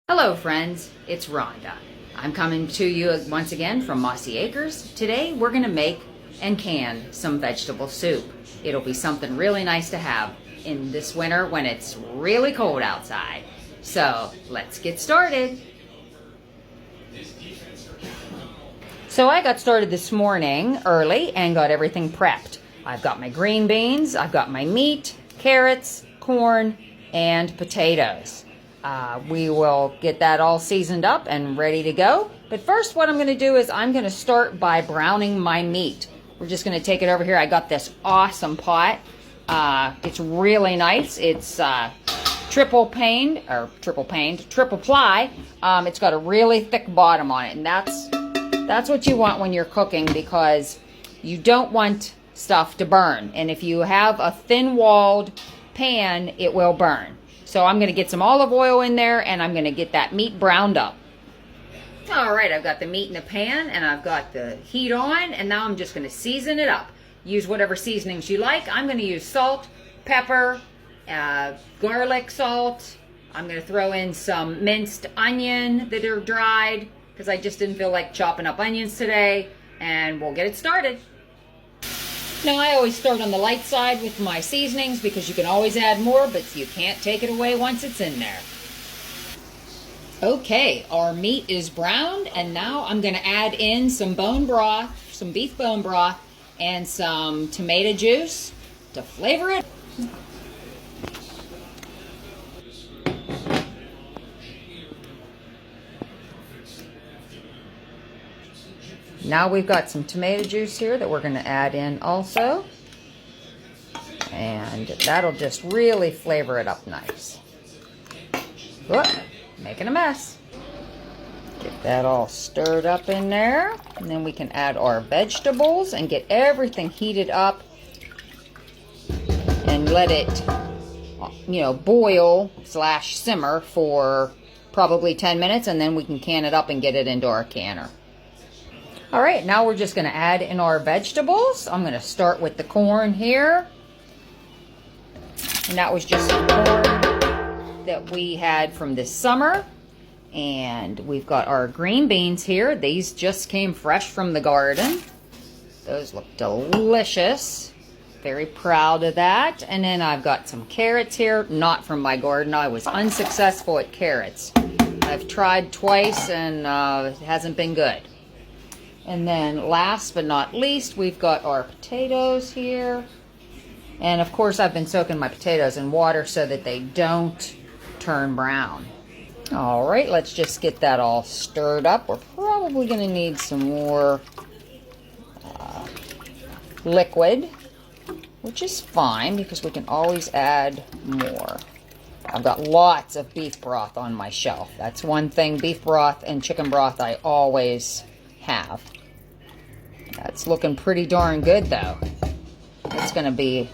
Hello friends, it's Rhonda. I'm coming to you once again from Mossy Acres. Today we're going to make and can some vegetable soup. It'll be something really nice to have in this winter when it's really cold outside. So let's get started. So I got started this morning early and got everything prepped. I've got my green beans, I've got my meat, carrots, corn, and potatoes. We will get that all seasoned up and ready to go. But first what I'm going to do is I'm going to start by browning my meat. We're just going to take it over here. I got this awesome pot. It's really nice. It's triple ply. It's got a really thick bottom on it, and that's what you want when you're cooking, because you don't want stuff to burn. And if you have a thin-walled pan, it will burn. So I'm going to get some olive oil in there, and I'm going to get that meat browned up. All right, I've got the meat in the pan, and I've got the heat on, and now I'm just going to season it up. Use whatever seasonings you like. I'm going to use salt, pepper, garlic salt. I'm going to throw in some minced onion that are dried, because I just didn't feel like chopping up onions today, and we'll get it started. Now, I always start on the light side with my seasonings because you can always add more, but you can't take it away once it's in there. Okay, our meat is browned, and now I'm going to add in some bone broth, some beef bone broth, and some tomato juice to flavor it. Now we've got some tomato juice here that we're going to add in also. And that'll just really flavor it up nice. Whoop, making a mess. Get that all stirred up in there. And then we can add our vegetables and get everything heated up. And let it, boil / simmer for probably 10 minutes. And then we can can it up and get it into our canner. All right, now we're just going to add in our vegetables. I'm going to start with the corn here. And that was just some corn that we had from this summer. And we've got our green beans here. These just came fresh from the garden. Those look delicious. Very proud of that. And then I've got some carrots here, not from my garden. I was unsuccessful at carrots. I've tried twice and it hasn't been good. And then last but not least, we've got our potatoes here. And of course, I've been soaking my potatoes in water so that they don't turn brown. All right, let's just get that all stirred up. We're probably going to need some more liquid, which is fine because we can always add more. I've got lots of beef broth on my shelf. That's one thing, beef broth and chicken broth I always have. That's looking pretty darn good though. It's going to be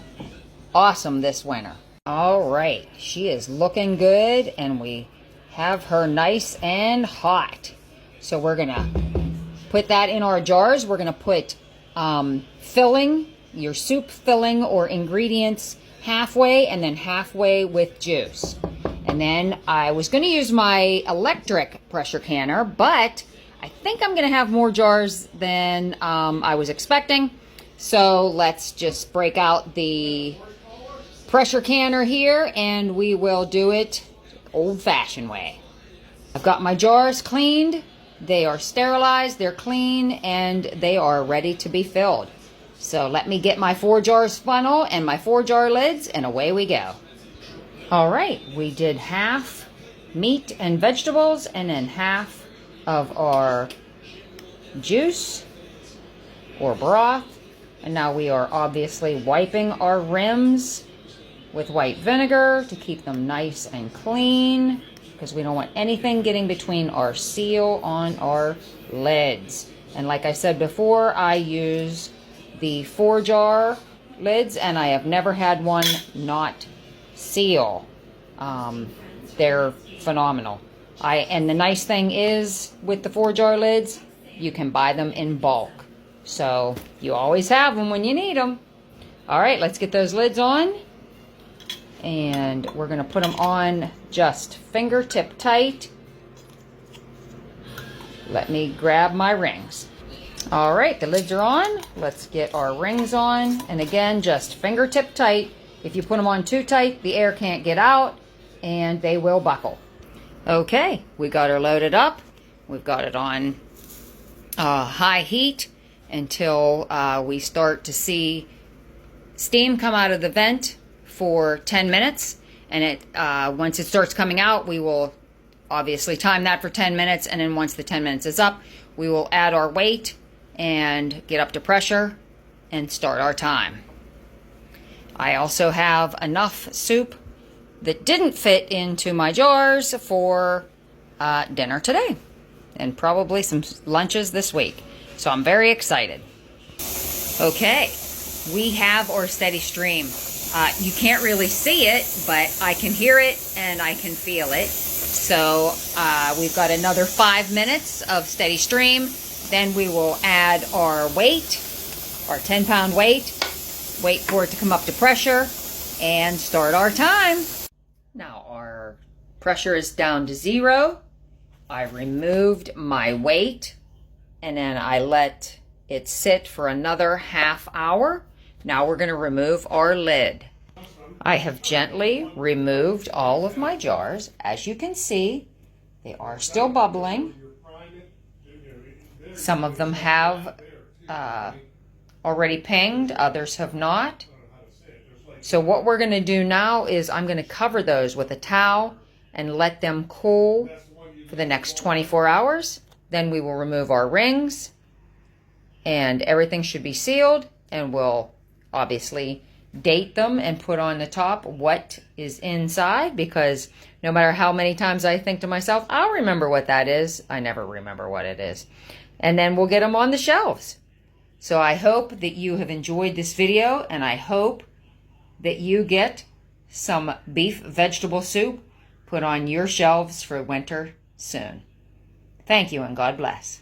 awesome this winter. All right, she is looking good, and we have her nice and hot. So we're going to put that in our jars. We're going to put filling, your soup filling or ingredients halfway, and then halfway with juice. And then I was going to use my electric pressure canner, but I think I'm going to have more jars than I was expecting. So let's just break out the pressure canner here, and we will do it old-fashioned way. I've got my jars cleaned. They are sterilized, they're clean, and they are ready to be filled. So let me get my 4 jars funnel and my 4 jar lids, and away we go. All right, we did half meat and vegetables, and then half of our juice or broth. And now we are obviously wiping our rims with white vinegar to keep them nice and clean, because we don't want anything getting between our seal on our lids. And like I said before, I use the 4 jar lids, and I have never had one not seal. They're phenomenal. And the nice thing is, with the 4 jar lids, you can buy them in bulk. So you always have them when you need them. All right, let's get those lids on. And we're going to put them on just fingertip tight. let me grab my rings. All right, the lids are on. Let's get our rings on. And again, just fingertip tight. If you put them on too tight, the air can't get out and they will buckle. Okay, we got her loaded up. We've got it on high heat until we start to see steam come out of the vent for 10 minutes. And once it starts coming out, we will obviously time that for 10 minutes. And then once the 10 minutes is up, we will add our weight and get up to pressure and start our time. I also have enough soup that didn't fit into my jars for dinner today, and probably some lunches this week. So I'm very excited. Okay, we have our steady stream. You can't really see it, but I can hear it and I can feel it. So we've got another 5 minutes of steady stream. Then we will add our weight, our 10-pound weight, wait for it to come up to pressure, and start our time. Now our pressure is down to 0. I removed my weight, and then I let it sit for another half hour. Now we're going to remove our lid. I have gently removed all of my jars. As you can see, they are still bubbling. Some of them have already pinged, others have not. So what we're going to do now is I'm going to cover those with a towel and let them cool for the next 24 hours. Then we will remove our rings and everything should be sealed, and we'll obviously date them and put on the top what is inside, because no matter how many times I think to myself, I'll remember what that is, I never remember what it is. And then we'll get them on the shelves. So I hope that you have enjoyed this video, and I hope that you get some beef vegetable soup put on your shelves for winter soon. Thank you, and God bless.